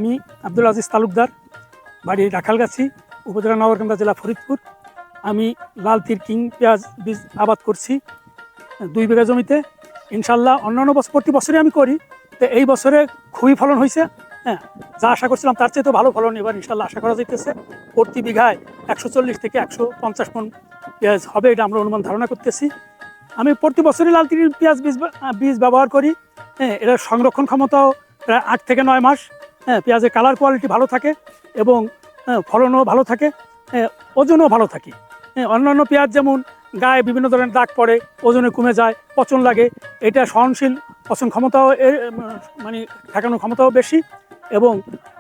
আমি আব্দুল আজিজ তালুকদার, বাড়ি রাখালগাছি, উপজেলা নগরকান্দা, জেলা ফরিদপুর। আমি লাল তীর কিং পেঁয়াজ বীজ আবাদ করছি 2 বিঘা জমিতে। ইনশাল্লাহ অন্যান্য বছর প্রতি বছরই আমি করি, তো এই বছরে খুবই ফলন হয়েছে। হ্যাঁ, যা আশা করছিলাম তার চেয়ে তো ভালো ফলন এবার ইনশাল্লাহ আশা করা যাইতেছে। প্রতি বিঘায় 140 থেকে 150 মণ পেঁয়াজ হবে, এটা আমরা অনুমান ধারণা করতেছি। আমি প্রতি বছরই লাল তীর পেঁয়াজ বীজ ব্যবহার করি। হ্যাঁ, এটার সংরক্ষণ ক্ষমতাও প্রায় 8 থেকে 9 মাস। হ্যাঁ, পেঁয়াজের কালার কোয়ালিটি ভালো থাকে এবং ফলনও ভালো থাকে, ওজনও ভালো থাকে। অন্যান্য পেঁয়াজ যেমন গায়ে বিভিন্ন ধরনের দাগ পড়ে, ওজনে কমে যায়, পচন লাগে, এটা সহনশীল, পচন ক্ষমতাও মানে ঠেকানোর ক্ষমতাও বেশি এবং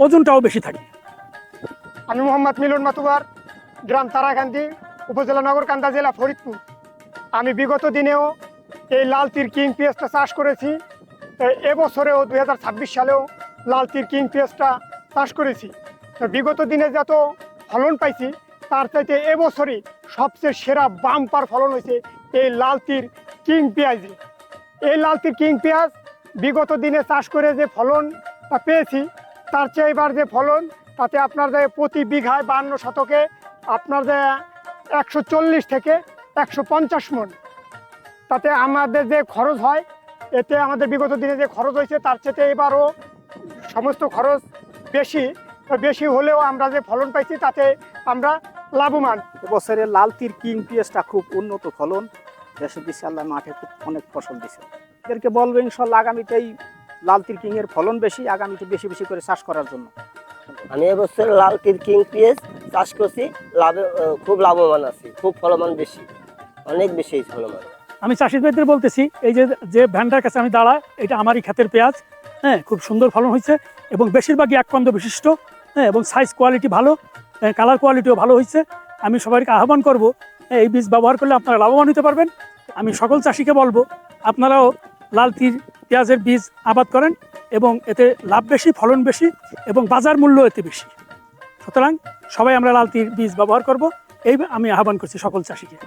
ওজনটাও বেশি থাকে। আমি মোহাম্মদ মিলন মাতুবার, গ্রাম তারাকান্দি, উপজেলা নগরকান্দা, জেলা ফরিদপুর। আমি বিগত দিনেও এই লাল তীর কিং পেঁয়াজটা চাষ করেছি। এবছরেও 2026 সালেও লাল তীর কিং পেঁয়াজটা চাষ করেছি। বিগত দিনে যত ফলন পাইছি তার চাইতে এবছরই সবচেয়ে সেরা বাম্পার ফলন হয়েছে এই লাল তীর কিং পেঁয়াজে। এই লাল তীর কিং পেঁয়াজ বিগত দিনে চাষ করে যে ফলনটা পেয়েছি তার চেয়ে এবার যে ফলন, তাতে আপনার যে প্রতি বিঘায় 52 শতকে আপনার যে 140 থেকে 150 মণ। তাতে আমাদের যে খরচ হয়, এতে আমাদের বিগত দিনে যে খরচ হয়েছে তার চেয়ে এবারও সমস্ত খরচ বেশি হলেও আমরা যে ফলন পাইছি তাতে আমরা লাভবান। এবছরে লাল তীর কিং পেঁয়াজটা খুব উন্নত ফলন, দেশে দিচ্ছে আল্লাহ, মাঠে খুব অনেক ফসল দিছে। এদেরকে বলবো ইনশাল্লাহ আগামীতেই লাল তীর কিং এর ফলন বেশি, আগামীতে বেশি বেশি করে চাষ করার জন্য। আমি এবছর লাল তীর কিং পেঁয়াজ চাষ করছি, খুব লাভবান আছি, খুব ফলমান বেশি, অনেক বেশি ফলমান। আমি চাষি ভাইদের বলতেছি, এই যে ভ্যানটার কাছে আমি দাঁড়া, এটা আমারই ক্ষেতের পেঁয়াজ। হ্যাঁ, খুব সুন্দর ফলন হয়েছে এবং বেশিরভাগই এককন্দ বিশিষ্ট। হ্যাঁ, এবং সাইজ কোয়ালিটি ভালো, কালার কোয়ালিটিও ভালো হয়েছে। আমি সবাইকে আহ্বান করব, এই বীজ ব্যবহার করলে আপনারা লাভবান হতে পারবেন। আমি সকল চাষিকে বলবো আপনারাও লাল তীর পেঁয়াজের বীজ আবাদ করেন এবং এতে লাভ বেশি, ফলন বেশি এবং বাজার মূল্য এতে বেশি। সুতরাং সবাই আমরা লাল তীর বীজ ব্যবহার করব, এই আমি আহ্বান করছি সকল চাষিকে।